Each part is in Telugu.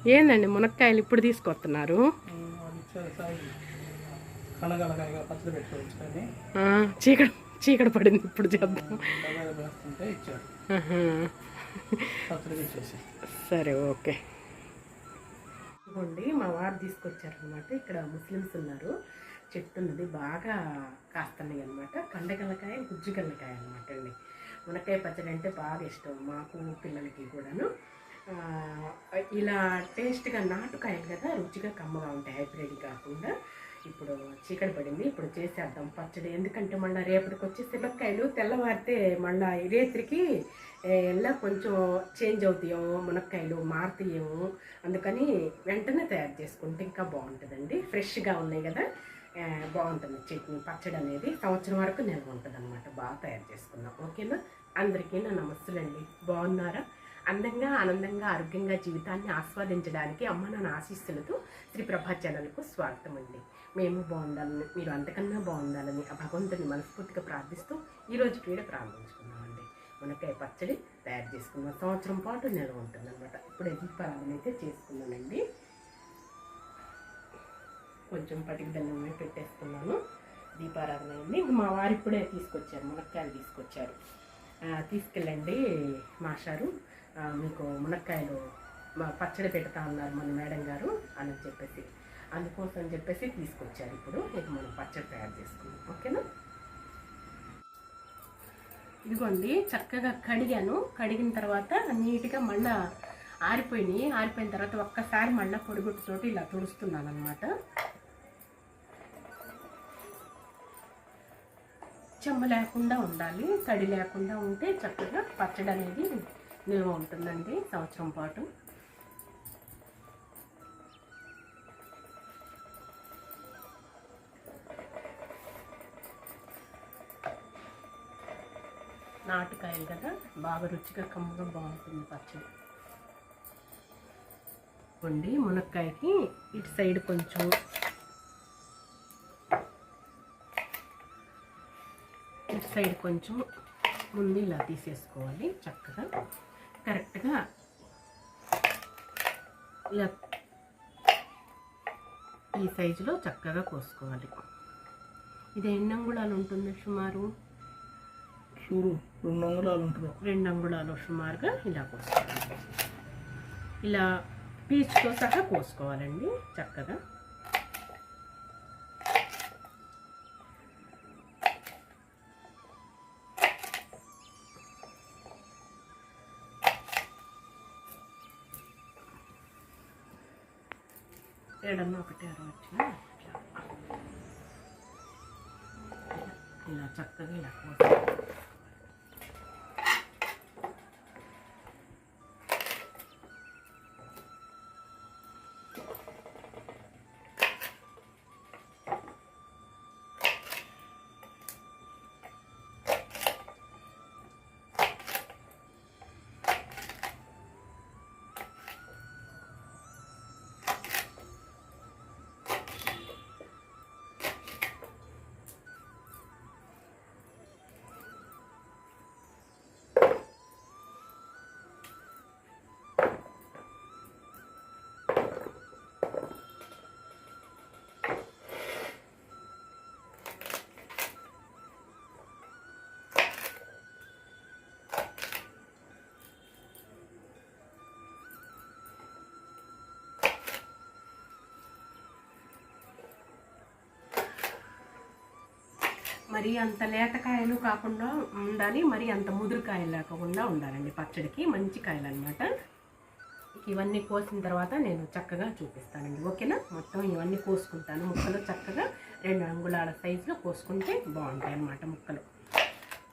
ఏందండి మునక్కాయలు ఇప్పుడు తీసుకొస్తున్నారు? చీకటి చీకటి పడింది, ఇప్పుడు చేద్దాం. సరే, ఓకే. ఇదిగోండి మా వారు తీసుకొచ్చారనమాట. ఇక్కడ ముస్లిమ్స్ ఉన్నారు, చెట్టు ఉన్నది, బాగా కాస్తున్నాయి అనమాట. కండగల్లకాయ, గుజ్జుగల్లకాయ అనమాట అండి. మునక్కాయ పచ్చడి అంటే బాగా ఇష్టం మాకు, పిల్లలకి కూడాను. ఇలా టేస్ట్గా నాటుకాయలు కదా, రుచిగా కమ్మగా ఉంటాయి, హైబ్రిడ్ కాకుండా. ఇప్పుడు చీకటి పడింది, ఇప్పుడు చేసేద్దాం పచ్చడి. ఎందుకంటే మళ్ళీ రేపటికి వచ్చి శనక్కాయలు తెల్లవారితే మళ్ళీ రేత్రికి ఎలా కొంచెం చేంజ్ అవుతాయేమో, మునక్కాయలు మారుతాయేమో, అందుకని వెంటనే తయారు చేసుకుంటే ఇంకా బాగుంటుందండి. ఫ్రెష్గా ఉన్నాయి కదా, బాగుంటుంది చట్నీ పచ్చడి అనేది. సంవత్సరం వరకు నిల్వ ఉంటుంది అనమాట. బాగా తయారు చేసుకుందాం, ఓకేనా? అందరికీ నా నమస్తులండి. బాగున్నారా? అందంగా, ఆనందంగా, ఆరోగ్యంగా జీవితాన్ని ఆస్వాదించడానికి అమ్మ నాన్న ఆశీస్సులతో శ్రీ ప్రభా ఛానల్కు స్వాగతం అండి. మేము బాగుండాలని, మీరు అంతకన్నా బాగుండాలని ఆ భగవంతుని మనస్ఫూర్తిగా ప్రార్థిస్తూ ఈరోజు వీడియో ప్రారంభించుకున్నామండి. మునక్కాయ పచ్చడి తయారు చేసుకున్నాం, సంవత్సరం పాటు నిల్వ ఉంటుంది అనమాట. ఇప్పుడే దీపారాధన అయితే చేసుకున్నానండి. కొంచెం పటికి బెల్లం పెట్టేసుకున్నాను. దీపారాధన అయింది. మా వారు ఇప్పుడే తీసుకొచ్చారు, మునక్కాయలు తీసుకొచ్చారు. తీసుకెళ్ళండి మాస్టారు, మీకు మునక్కాయలు పచ్చడి పెడతా ఉన్నారు మన మేడం గారు అని చెప్పేసి, అందుకోసం చెప్పేసి తీసుకొచ్చారు. ఇప్పుడు ఇక మనం పచ్చడి తయారు చేసుకున్నాం, ఓకేనా? ఇదిగోండి, చక్కగా కడిగాను. కడిగిన తర్వాత నీట్గా మళ్ళీ ఆరిపోయిన తర్వాత ఒక్కసారి మళ్ళీ పొడిగుట్టుతోటి ఇలా తుడుస్తున్నాను అనమాట. చెమ్మ లేకుండా ఉండాలి, తడి లేకుండా ఉంటే చక్కగా పచ్చడి అనేది నిల్వ ఉంటుందండి సంవత్సరం పాటు. నాటుకాయలు కదా, బాగా రుచిగా కమ్మగా బాగుంటుంది పచ్చడి. వండి మునక్కాయకి ఇటు సైడ్ కొంచెం ముందు ఇలా తీసేసుకోవాలి. చక్కగా కరెక్ట్గా ఇలా ఈ సైజులో చక్కగా కోసుకోవాలి. ఇది ఎన్ని అంగుళాలు ఉంటుంది సుమారు? 2 అంగుళాలు ఉంటుంది. 2 అంగుళాలు సుమారుగా ఇలా కోసుకోవాలి. ఇలా పీచుతో సహా కోసుకోవాలండి చక్కగా. ఏడన్నా ఒకటి అరవచ్చిన ఇలా చక్కగా ఇలా కోసుకోవాలి. మరి అంత లేతకాయలు కాకుండా ఉండాలి, మరి అంత ముదురుకాయలు లేకుండా ఉండాలండి పచ్చడికి. మంచి కాయలు అనమాట. ఇవన్నీ కోసిన తర్వాత నేను చక్కగా చూపిస్తానండి, ఓకేనా? మొత్తం ఇవన్నీ కోసుకుంటాను. ముక్కలు చక్కగా 2 అంగుళాల సైజులో కోసుకుంటే బాగుంటాయి అన్నమాట. ముక్కలు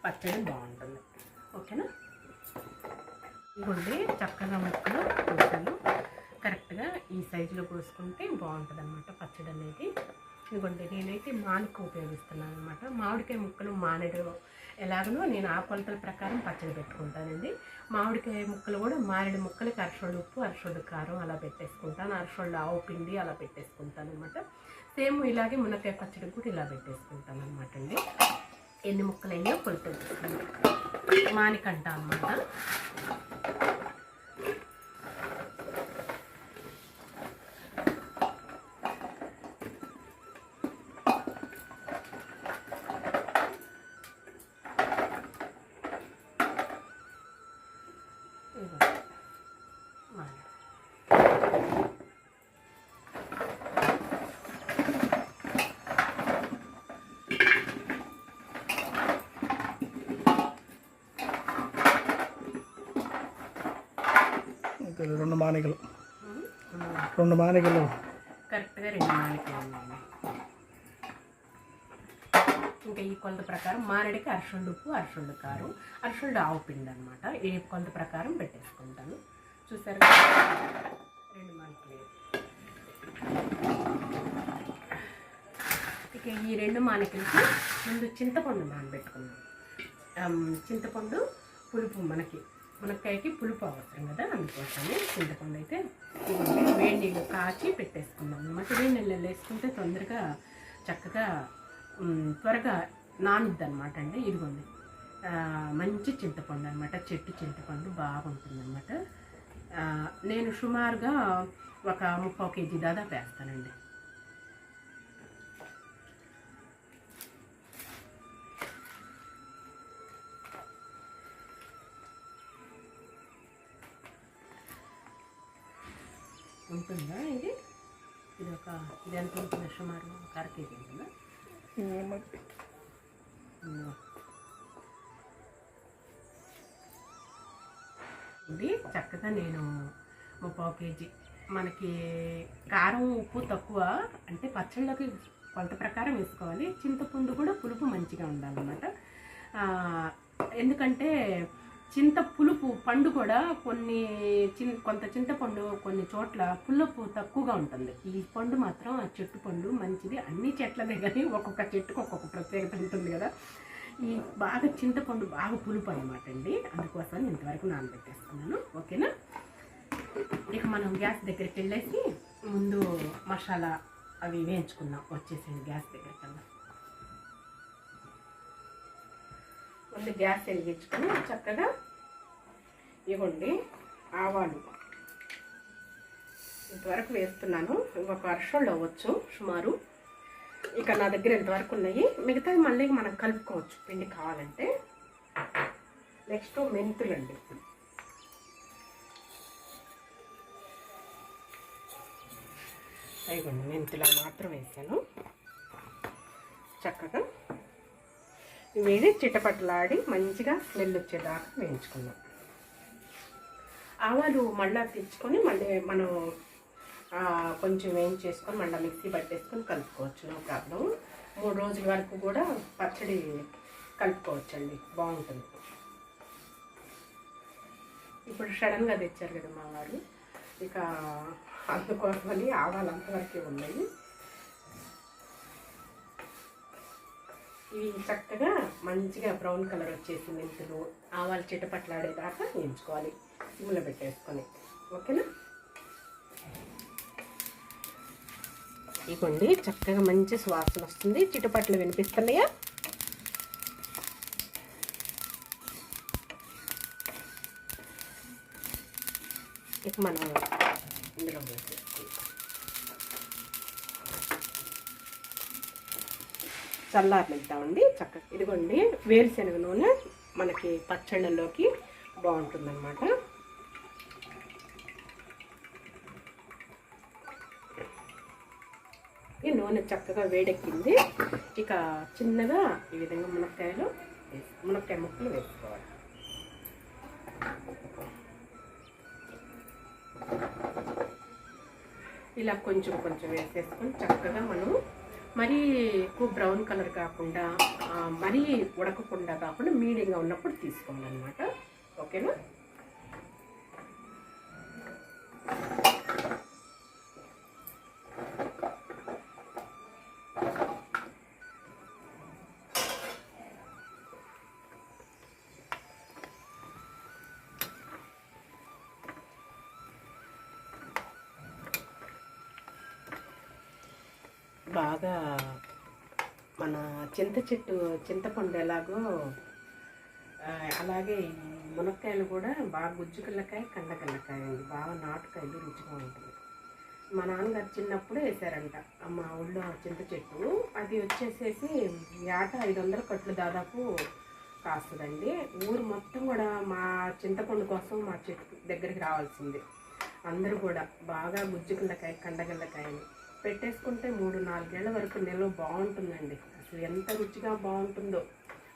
పచ్చడి బాగుంటుంది, ఓకేనా? ఇదిగోండి, చక్కగా ముక్కలు కోసాను. కరెక్ట్గా ఈ సైజులో కోసుకుంటే బాగుంటుంది అన్నమాట పచ్చడి అనేది. ఇదిగోండి, నేనైతే మామిడికాయ ఉపయోగిస్తున్నాను అనమాట. మామిడికాయ ముక్కలు మానేడు ఎలాగనో నేను ఆ కొలతల ప్రకారం పచ్చడి పెట్టుకుంటానండి. మామిడికాయ ముక్కలు కూడా మారేడు ముక్కలకి అరసోళ్ళు ఉప్పు, అరసోళ్ళు కారం అలా పెట్టేసుకుంటాను. అరసోళ్ళు ఆవు పిండి అలా పెట్టేసుకుంటాను అనమాట. సేమ్ ఇలాగే మునక్కాయ పచ్చడి కూడా ఇలా పెట్టేసుకుంటాను అనమాట అండి. ఎన్ని ముక్కలు అయ్యో కొలుతుంది మానికంట అనమాట. 2 మానికలు కరెక్ట్గా 2 మానికలు ఉన్నాయండి. ఇంకా ఈ కొలత ప్రకారం మారేడుకి అరసండు ఉప్పు, అరసండు కారం, అరసండు ఆవు పిండి అనమాట. ఈ కొలత ప్రకారం పెట్టేసుకుంటాను. చూసారు 2 మానికలు. ఇక ఈ 2 మానికలకి ముందు చింతపండు నానబెట్టుకున్నాను. చింతపండు పులుపు మునక్కాయకి పులుపు అవసరం కదా, అందుకోసమే చింతపండు అయితే వేడి నీళ్ళు కాచి పెట్టేసుకున్నాం అనమాట. వేడి నీళ్ళు వేసుకుంటే తొందరగా చక్కగా త్వరగా నానుద్ది అనమాట అండి. ఇదిగోండి మంచి చింతపండు అనమాట, చెట్టు చింతపండు బాగుంటుంది అనమాట. నేను సుమారుగా ఒక 30 కేజీ దాదాపు వేస్తానండి. ఉంటుందా ఇది ఎంత ఉంటుంది? సుమారు ఒక 1/2 కేజీ ఉంటుందా? ఇది చక్కగా నేను 30 కేజీ. మనకి కారం ఉప్పు తక్కువ అంటే పచ్చళ్ళకి కొలత ప్రకారం వేసుకోవాలి. చింతపండు కూడా పులుపు మంచిగా ఉండాలన్నమాట. ఎందుకంటే చింత పులుపు పండు కూడా కొంత చింతపండు కొన్ని చోట్ల పులుపు తక్కువగా ఉంటుంది. ఈ పండు మాత్రం ఆ చెట్టు పండు మంచిది. అన్ని చెట్లనే కానీ ఒక్కొక్క చెట్టుకు ఒక్కొక్క ప్రత్యేకత ఉంటుంది కదా. ఈ బాగా చింతపండు బాగా పులుపు అనమాట అండి. అందుకోసం ఇంతవరకు నానబెట్టేసుకున్నాను. ఓకేనా? ఇక మనం గ్యాస్ దగ్గరికి వెళ్ళేసి ముందు మసాలా అవి వేయించుకుందాం. వచ్చేసింది గ్యాస్ దగ్గరికి వెళ్దాం. ముందు గ్యాస్ వెలిగించుకొని చక్కగా ఇవ్వండి ఆవాలు ఇంతవరకు వేస్తున్నాను. ఇంకొక అరసోళ్ళు అవ్వచ్చు సుమారు. ఇక నా దగ్గర ఇంతవరకు ఉన్నాయి. మిగతాది మళ్ళీ మనం కలుపుకోవచ్చు పిండి కావాలంటే. నెక్స్ట్ మెంతులండి. ఇవ్వండి మెంతులు మాత్రం వేసాను. చక్కగా వేడి చిటపట్లాడి మంచిగా స్మెల్ వచ్చేదాకా వేయించుకున్నాం. ఆవాలు మళ్ళీ తెచ్చుకొని మళ్ళీ మనం కొంచెం వేయించేసుకొని మళ్ళీ మిక్సీ పట్టేసుకొని కలుపుకోవచ్చు. No problem. 3 రోజుల వరకు కూడా పచ్చడి కలుపుకోవచ్చండి, బాగుంటుంది. ఇప్పుడు సడన్గా తెచ్చారు కదా మా వారు, ఇక అందుకోసమని ఆవాలు అంతవరకే ఉన్నాయి. ఇవి చక్కగా మంచిగా బ్రౌన్ కలర్ వచ్చేసి మెంతులు ఆవాలు చిటపట్లాడేదాకా వేయించుకోవాలి సిమ్లో పెట్టేసుకొని. ఓకేనా? ఇవ్వండి చక్కగా మంచి సువాసన వస్తుంది. చిటపట్లు వినిపిస్తున్నాయా? ఇక మనం ఇందులో వేసేసుకుంటాం. చల్లారనిద్దామండి చక్కగా. ఇదిగోండి వేరుశనగ నూనె మనకి పచ్చళ్ళలోకి బాగుంటుందన్నమాట. ఈ నూనె చక్కగా వేడెక్కింది. ఇక చిన్నగా ఈ విధంగా మునక్కాయ ముక్కలు వేసుకోవాలి. ఇలా కొంచెం కొంచెం వేసేసుకొని చక్కగా మనం మరీ ఎక్కువ బ్రౌన్ కలర్ కాకుండా మరీ ఉడకకుండా కాకుండా మీడియంగా ఉన్నప్పుడు తీసుకోవాలన్నమాట. ఓకేనా? బాగా మన చింతపండు ఎలాగో అలాగే ఈ మునక్కాయలు కూడా బాగా గుజ్జుకల్లకాయ కండకల్లకాయ అండి. బాగా నాటుకాయలు రుచిగా ఉంటుంది. మా నాన్నగారు చిన్నప్పుడు వేసారంట మా ఊళ్ళో చింత చెట్టు. అది వచ్చేసేసి ఏట 500 కట్లు దాదాపు కాస్తుందండి. ఊరు మొత్తం కూడా మా చింతపండు కోసం మా చెట్టు దగ్గరికి రావాల్సింది. అందరూ కూడా బాగా గుజ్జుకల్లకాయ కండగల్లకాయని పెట్టేసుకుంటే 3-4 ఏళ్ల వరకు నిల్వ బాగుంటుందండి. అసలు ఎంత రుచిగా బాగుంటుందో.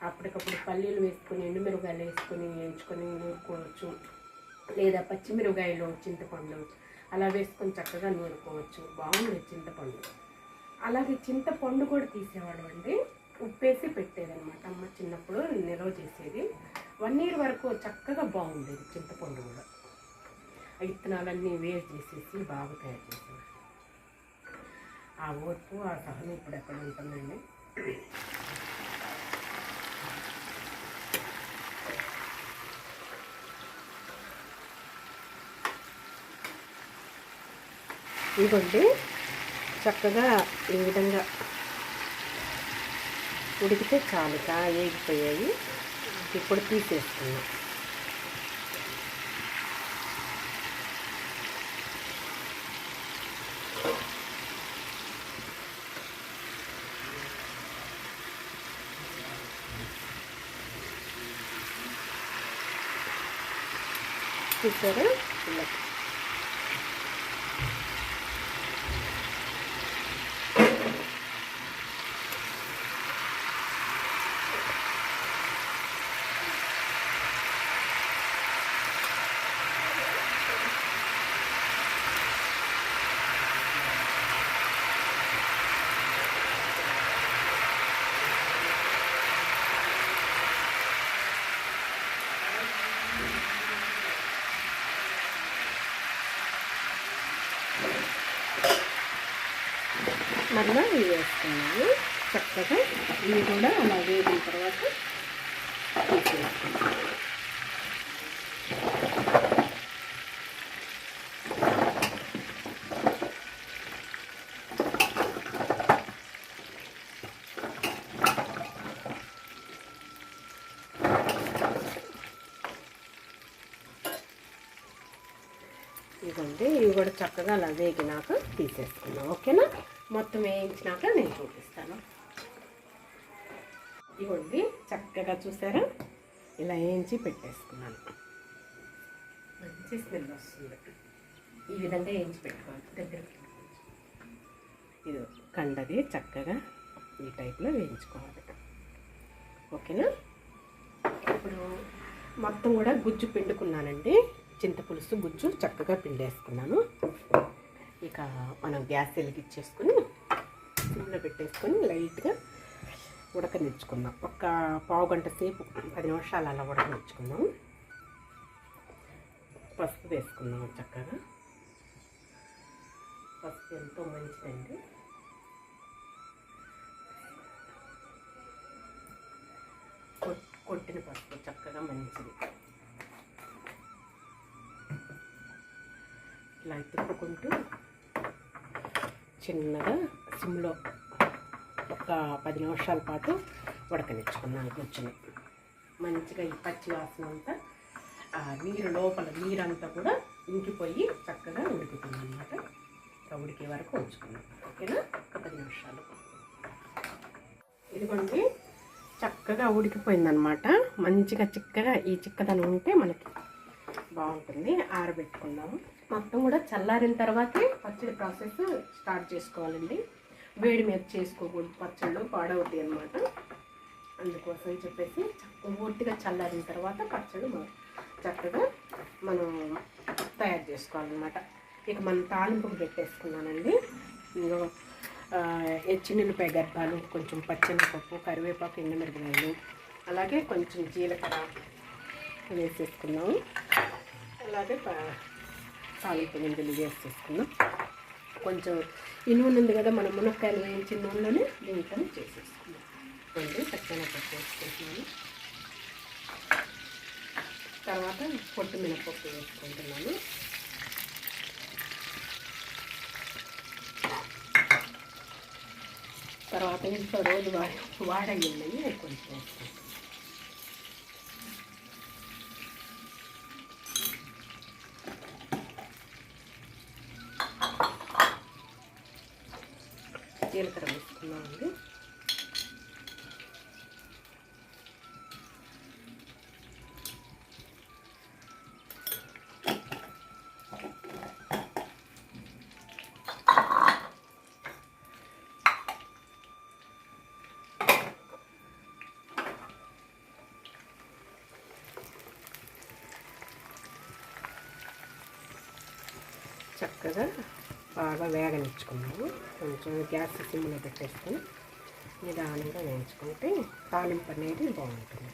అప్పటికప్పుడు పల్లీలు వేసుకొని ఎండుమిరపకాయలు వేసుకొని వేయించుకొని నూరుకోవచ్చు. లేదా పచ్చిమిరపకాయలు చింతపండు అలా వేసుకొని చక్కగా నూరుకోవచ్చు. బాగుంది చింతపండు. అలాగే చింతపండు కూడా తీసేవాడు అండి, ఉప్పేసి పెట్టేదనమాట అమ్మ చిన్నప్పుడు నిల్వ చేసేది. 1 year వరకు చక్కగా బాగుండేది చింతపండు కూడా. ఆ విత్తనాలన్నీ వేరు చేసేసి బాగా తయారు చేసేది. ఆ ఓర్పు ఆ సహనం ఇప్పుడు ఎక్కడ ఉంటుందండి. ఇదిగోండి చక్కగా ఈ విధంగా ఉడికితే చాలుక వేగిపోయాయి. ఇప్పుడు తీసేసుకున్నాం. చూసారా ఇలా మళ్ళీ ఇవి వేసుకున్నాము. చక్కగా ఇవి కూడా అలా వేగిన తర్వాత తీసేసుకున్నాము. ఇదిగోండి ఇవి కూడా చక్కగా అలా వేగినాక తీసేసుకున్నాం. ఓకేనా? మొత్తం వేయించినాక నేను చూపిస్తాను. ఇదిగోండి చక్కగా చూసారా, ఇలా వేయించి పెట్టేసుకున్నాను. మంచి స్మెల్ వస్తుంది. ఈ విధంగా వేయించి పెట్టుకోవాలి. దగ్గరికి ఇది కండది చక్కగా ఈ టైప్లో వేయించుకోవాలి. ఓకేనా? ఇప్పుడు మొత్తం కూడా గుజ్జు పిండుకున్నానండి. చింతపులుసు గుజ్జు చక్కగా పిండేసుకున్నాను. ఇక మనం గ్యాస్ వెలిగించేసుకొని సిమ్లో పెట్టేసుకొని లైట్గా ఉడకనిచ్చుకుందాం. ఒక 1/2 గంట సేపు 10 నిమిషాలు అలా ఉడకనిచ్చుకుందాం. పసుపు వేసుకుందాం. చక్కగా పసుపు ఎంతో మంచిదండి. కొట్టిన పసుపు చక్కగా మంచిది. ఇలా తిప్పుకుంటూ చిన్నగా సిమ్లో ఒక 10 నిమిషాల పాటు ఉడకనిచ్చుకున్నాను గుజ్జుని. మంచిగా ఈ పచ్చి వాసన అంతా నీరు లోపల నీరంతా కూడా ఇంకిపోయి చక్కగా ఉడుకుతుంది అన్నమాట. ఉడికే వరకు ఉంచుకున్నాం. ఓకేనా? ఒక 10 నిమిషాలు. ఇదిగోండి చక్కగా ఉడికిపోయిందనమాట. మంచిగా చిక్కగా ఈ చిక్కదనం ఉంటే మనకి బాగుంటుంది. ఆరబెట్టుకుందాము. మొత్తం కూడా చల్లారిన తర్వాతే పచ్చడి ప్రాసెస్ స్టార్ట్ చేసుకోవాలండి. వేడి మీద చేసుకోకూడదు, పచ్చళ్ళు పాడవుతాయి అన్నమాట. అందుకోసం చెప్పేసి పూర్తిగా చల్లారిన తర్వాత పచ్చడి చక్కగా మనం తయారు చేసుకోవాలన్నమాట. ఇక మనం తాలింపుకు పెట్టేసుకున్నానండి. ఇంకో చిన్నులపాయ గర్భాలు, కొంచెం పచ్చెనపప్పు, కరివేపాకు, ఎండుమిరపకాయలు, అలాగే కొంచెం జీలకర్ర వేసేసుకున్నాము. అలాగే తాలింపు గింజలు వేసేసుకున్నాం. కొంచెం ఈ నూనె ఉంది కదా, మనం మునక్కాయలు వేయించిన నూనెలోనే దీంట్లో చేసేసుకున్నాం. పచ్చెనపప్పు వేసుకుంటున్నాను. తర్వాత పొట్టు మినపప్పు వేసుకుంటున్నాను. తర్వాత ఇంట్లో రోజు వాడయ్యిందని కొంచెం వేసుకుంటాను. జీలకర్ర వేసుకున్నామండి. చక్కగా బాగా వేగనిచ్చుకున్నాము. కొంచెం గ్యాస్ సిమ్లో పెట్టేసుకొని నిదానంగా వేయించుకుంటే తాలింపు అనేది బాగుంటుంది.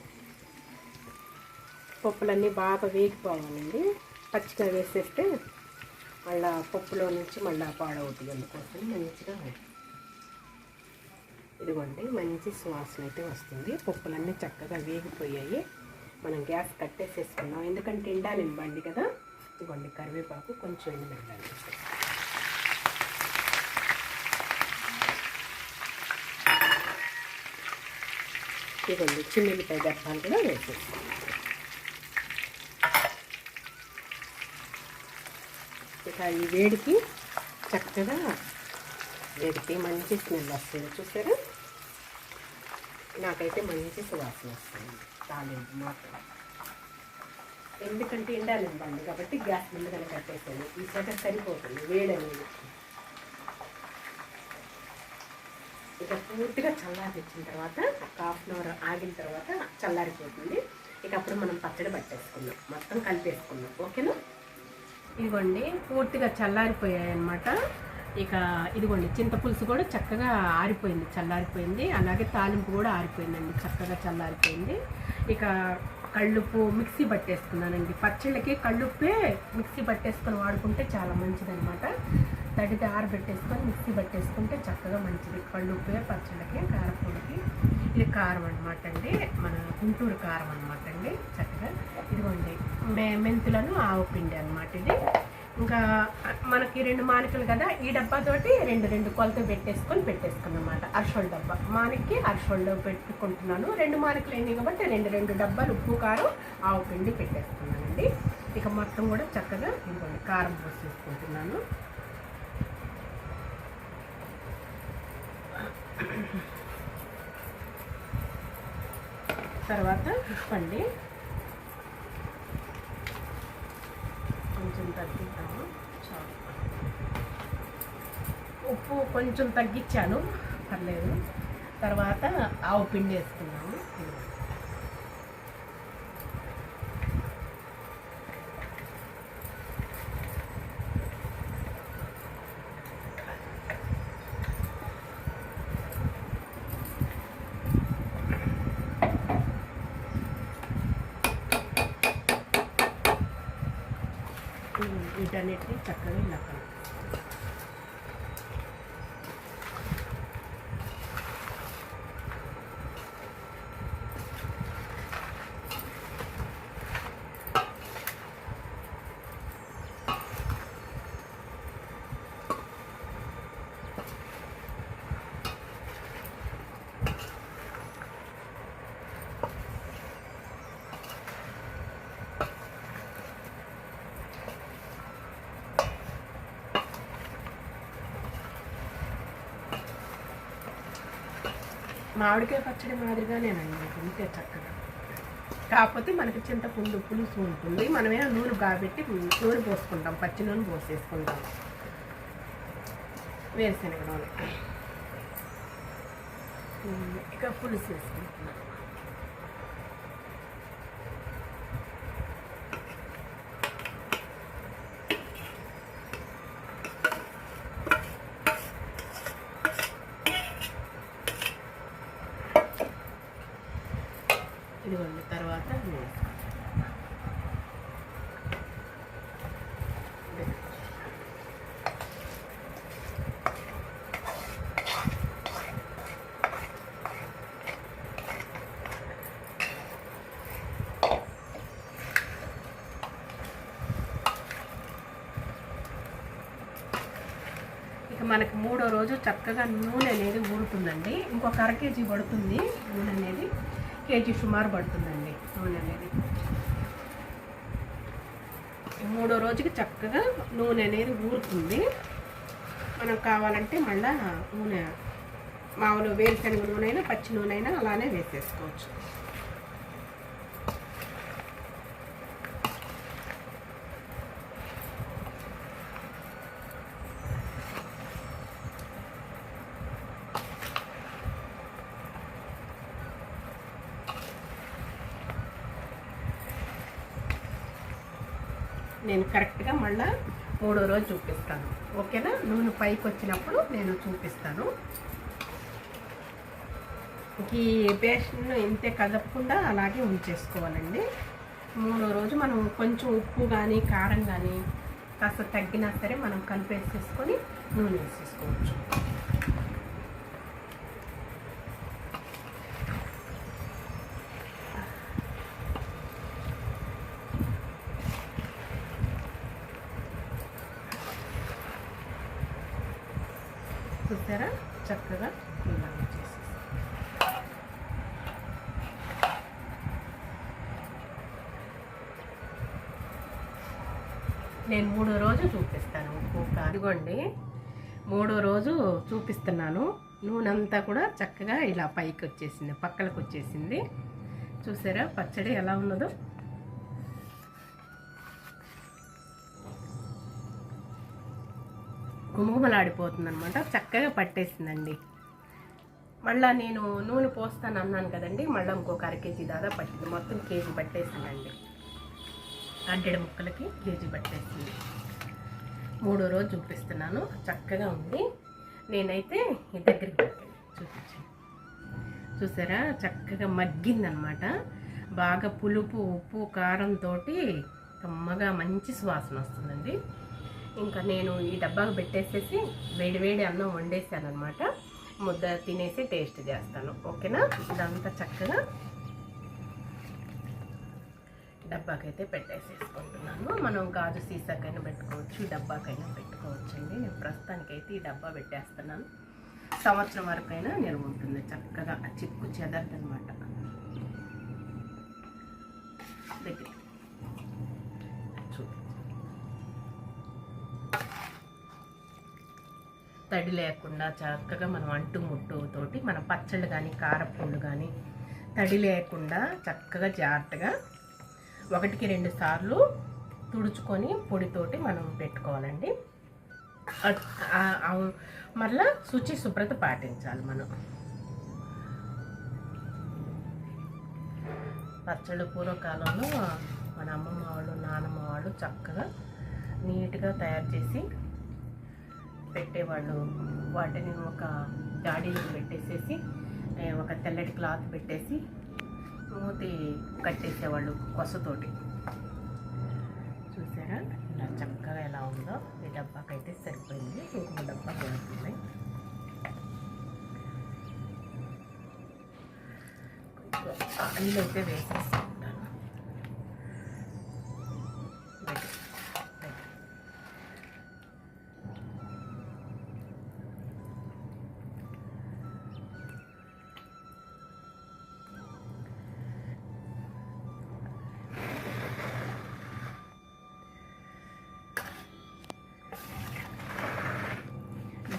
పప్పులన్నీ బాగా వేగిపోవాలండి. పచ్చిగా వేసేస్తే మళ్ళీ పప్పులో నుంచి మళ్ళీ పాడవుతుంది. అందుకోసం మంచిగా ఇదిగోండి మంచి సువాసన అయితే వస్తుంది. పప్పులన్నీ చక్కగా వేగిపోయాయి. మనం గ్యాస్ కట్టేసేసుకున్నాం, ఎందుకంటే ఎండాలింబండి కదా. ఇదిగోండి కరివేపాకు, కొంచెం ఎండుమిరపకాయలు, ఇదిగోండి చిన్నెల్లిపాయ దర్భాలు కూడా వేసేస్తాం. ఇక ఈ వేడికి చక్కగా వేడికి మంచి స్మెల్ వస్తుంది. చూసారా, నాకైతే మంచి సువాసన వస్తుంది తాలింపు మాత్రం. ఎందుకంటే ఎండాలింబండి కాబట్టి గ్యాస్ ముందుగానే కట్టేసాను. ఈ సెట సరిపోతుంది వేడి అనేది. ఇక పూర్తిగా చల్లారిచ్చిన తర్వాత ఒక ½ అవర్ ఆగిన తర్వాత చల్లారిపోతుంది. ఇక అప్పుడు మనం పచ్చడి పట్టేసుకున్నాం, మొత్తం కలిపేసుకున్నాం. ఓకేనా. ఇదిగోండి పూర్తిగా చల్లారిపోయాయి అన్నమాట. ఇక ఇదిగోండి చింతపులుసు కూడా చక్కగా ఆరిపోయింది, చల్లారిపోయింది. అలాగే తాలింపు కూడా ఆరిపోయిందండి, చక్కగా చల్లారిపోయింది. ఇక కళ్ళుప్పు మిక్సీ పట్టేసుకున్నానండి. పచ్చళ్ళకి కళ్ళుప్పే మిక్సీ పట్టేసుకొని వాడుకుంటే చాలా మంచిదన్నమాట. తడితే ఆరబెట్టేసుకొని మిక్సీ పట్టేసుకుంటే చక్కగా మంచిది. కళ్ళుప్పే పచ్చళ్ళకి, కారపొడికి. ఇది కారం అనమాట అండి, మన గుంటూరు కారం అనమాట అండి. చక్కగా ఇదిగోండి మెంతులను ఆవు పిండి అనమాట ఇది. ఇంకా మనకి 2 మానికలు కదా, ఈ డబ్బాతోటి 2 కొలత పెట్టేసుకున్నమాట. అరసోళ్ళ డబ్బా మానికి అరసోళ్ళు పెట్టుకుంటున్నాను. 2 మానికలు అయినాయి కాబట్టి 2 డబ్బాలు ఉప్పు కారం ఆవు పిండి పెట్టేసుకున్నానండి. ఇక మొత్తం కూడా చక్కగా ఇదిగోండి కారం పోసేసుకుంటున్నాను. తర్వాత ఉప్పండి కొంచెం తగ్గిద్దాము. చాలు, ఉప్పు కొంచెం తగ్గించాను, పర్లేదు. తర్వాత ఆవు పిండి వేసుకున్నాము. వీటన్నిటిని చక్కగా ఇలా మామిడికాయ పచ్చడి మాదిరిగానేనండి, అంతే చక్కగా. కాకపోతే మనకి చింతపుండు పులుసు ఉంటుంది. మనమేమో నూనె కాబట్టి నూనె పోసుకుంటాం, పచ్చి నూనె పోసేసుకుంటాం, వేరుశనగ నూనె. ఇక పులుసు వేసుకుంటున్నాం. ఇదిగోండి తర్వాత ఇక మనకి 3వ రోజు చక్కగా నూనె అనేది ఊరుతుందండి. ఇంకొక అర కేజీ పడుతుంది నూనె అనేది, కేజీ సుమారు పడుతుందండి నూనె అనేది. 3వ రోజుకి చక్కగా నూనె అనేది ఊరుతుంది. మనం కావాలంటే మళ్ళీ నూనె మామూలు వేరుశనగ నూనె అయినా పచ్చి నూనె అయినా అలానే వేసేసుకోవచ్చు. నేను కరెక్ట్గా మళ్ళీ మూడో రోజు చూపిస్తాను. ఓకేనా? నూనె పైకి వచ్చినప్పుడు నేను చూపిస్తాను. ఈ బేషన్ ఇంతే కదపకుండా అలాగే ఉంచేసుకోవాలండి. మూడో రోజు మనం కొంచెం ఉప్పు కానీ కారం కానీ కాస్త తగ్గినా సరే మనం కలిపేసేసుకొని నూనె వేసేసుకోవచ్చు. చూసారా చక్కగా ఇలా వచ్చేసి నేను మూడో రోజు చూపిస్తాను. ఉప్పు అదిగోండి, మూడో రోజు చూపిస్తున్నాను. నూనె అంతా కూడా చక్కగా ఇలా పైకి వచ్చేసింది, పక్కలకు వచ్చేసింది. చూసారా పచ్చడి ఎలా ఉన్నదో. గుమగుమలాడిపోతుంది అనమాట, చక్కగా పట్టేసిందండి. మళ్ళీ నేను నూనె పోస్తాను అన్నాను కదండి, మళ్ళీ ఇంకొక అరకేజీ దాదా పట్టింది. మొత్తం కేజీ పట్టేసిందండి. అడ్డెడ ముక్కలకి కేజీ పట్టేసింది. మూడో రోజు చూపిస్తున్నాను. చక్కగా ఉంది. నేనైతే ఈ దగ్గరికి చూపించాను. చూసారా చక్కగా మగ్గిందనమాట. బాగా పులుపు ఉప్పు కారంతో కమ్మగా మంచి సువాసన వస్తుందండి. ఇంకా నేను ఈ డబ్బాకు పెట్టేసేసి వేడివేడి అన్నం వండేసాను అనమాట. ముద్ద తినేసి టేస్ట్ చేస్తాను. ఓకేనా? ఇదంతా చక్కగా డబ్బాకైతే పెట్టేసేసుకుంటున్నాను. మనం గాజు సీసాకైనా పెట్టుకోవచ్చు, డబ్బాకైనా పెట్టుకోవచ్చు అండి. నేను ప్రస్తుతానికైతే ఈ డబ్బా పెట్టేస్తున్నాను. సంవత్సరం వరకైనా నిల్వ ఉంటుంది చక్కగా. చిక్కు చెదరదనమాట. దగ్గర తడి లేకుండా చక్కగా మనం అంటు ముట్టుతోటి మన పచ్చళ్ళు కానీ కారపండు కానీ తడి లేకుండా చక్కగా జాగ్రత్తగా 1-2 సార్లు తుడుచుకొని పొడితోటి మనం పెట్టుకోవాలండి. మళ్ళా శుచి శుభ్రత పాటించాలి మనం. పచ్చళ్ళు పూర్వకాలంలో మన అమ్మమ్మ వాళ్ళు నానమ్మ వాళ్ళు చక్కగా నీట్గా తయారు చేసి పెట్టేవాళ్ళు. వాటిని ఒక జాడీలో పెట్టేసేసి ఒక తెల్లటి క్లాత్ పెట్టేసి మూతి కట్టేసేవాళ్ళు కొసతోటి. చూసారా ఇలా చక్కగా ఎలా ఉందో. ఈ డబ్బాకైతే సరిపోయింది. ఇంకొక డబ్బా పెడుతుంది. ఆయిల్ అయితే వేసేసుకుంటాను.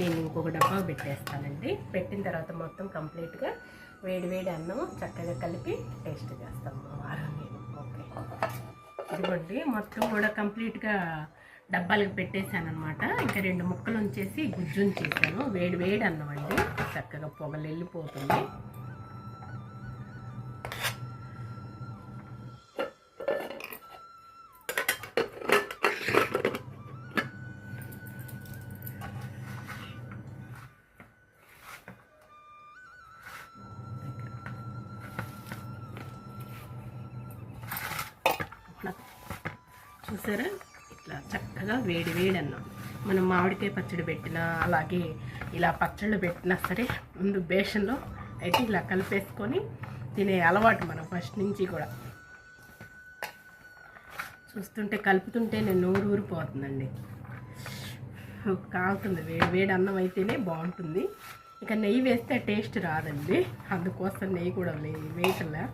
దీన్ని ఇంకొక డబ్బా పెట్టేస్తానండి. పెట్టిన తర్వాత మొత్తం కంప్లీట్గా వేడివేడి అన్నం చక్కగా కలిపి టేస్ట్ చేస్తాము వారం నేను. ఓకే, ఇదిగోండి మొత్తం కూడా కంప్లీట్గా డబ్బాలకు పెట్టేశాను అనమాట. ఇంకా 2 ముక్కలు ఉంచేసి గుజ్జు ఉంచేసాను. వేడివేడి అన్నం అండి, చక్కగా పొగలు వెళ్ళిపోతుంది. చూసారా ఇట్లా చక్కగా వేడి అన్నం. మనం మామిడికాయ పచ్చడి పెట్టినా అలాగే ఇలా పచ్చళ్ళు పెట్టినా సరే ముందు బేషన్లో అయితే ఇలా కలిపేసుకొని తినే అలవాటు మనం ఫస్ట్ నుంచి కూడా. చూస్తుంటే కలుపుతుంటే నేను నోరు ఊరిపోతుందండి. కాలుతుంది. వేడి అన్నం అయితేనే బాగుంటుంది. ఇక నెయ్యి వేస్తే టేస్ట్ రాదండి, అందుకోసం నెయ్యి కూడా వేయటంలా.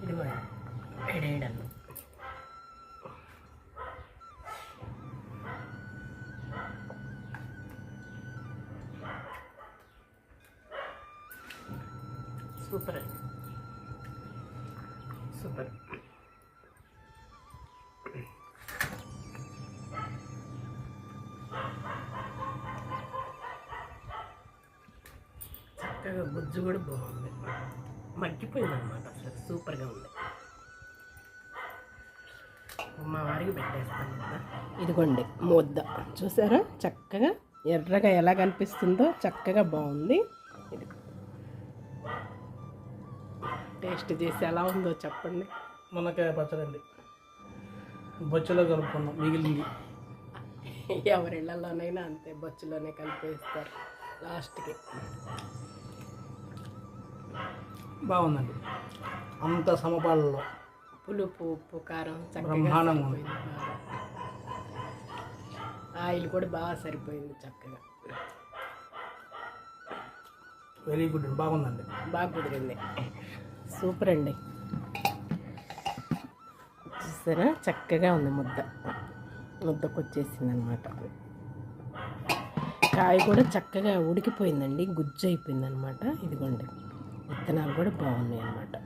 ఇది కూడా వేడేయడం సూపర్ అండి, సూపర్. చక్కగా గుజ్జు కూడా బాగుంది, మగ్గిపోయింది అనమాట. అసలు సూపర్గా ఉంది. మా వారికి పెట్టేస్తాను కదా. ఇదిగోండి ముద్ద చూసారా, చక్కగా ఎర్రగా ఎలా కనిపిస్తుందో చక్కగా బాగుంది. ఇది టేస్ట్ చేసి ఎలా ఉందో చెప్పండి. మునక్కాయ పచ్చడి అండి, బొచ్చులో కలుపుకున్నాం మిగిలింది. ఎవరి ఇళ్లలోనైనా అంతే, బొచ్చులోనే కలిపేస్తారు లాస్ట్కి. బాగుందండి, అంత సమపాలలో పులుపు, ఉప్పు, కారం చక్కగా బ్రహ్మాండంగా ఉంది. సరిపోయింది. ఆయిల్ కూడా బాగా సరిపోయింది చక్కగా. వెరీ గుడ్ అండి, బాగుందండి, బాగా కుదిరింది. సూపర్ అండి. చూసారా చక్కగా ఉంది, ముద్దకు వచ్చేసింది అనమాట. కాయ కూడా చక్కగా ఉడికిపోయిందండి, గుజ్జు అయిపోయింది అనమాట. ఇదిగోండి విత్తనాలు కూడా బాగున్నాయి అన్నమాట.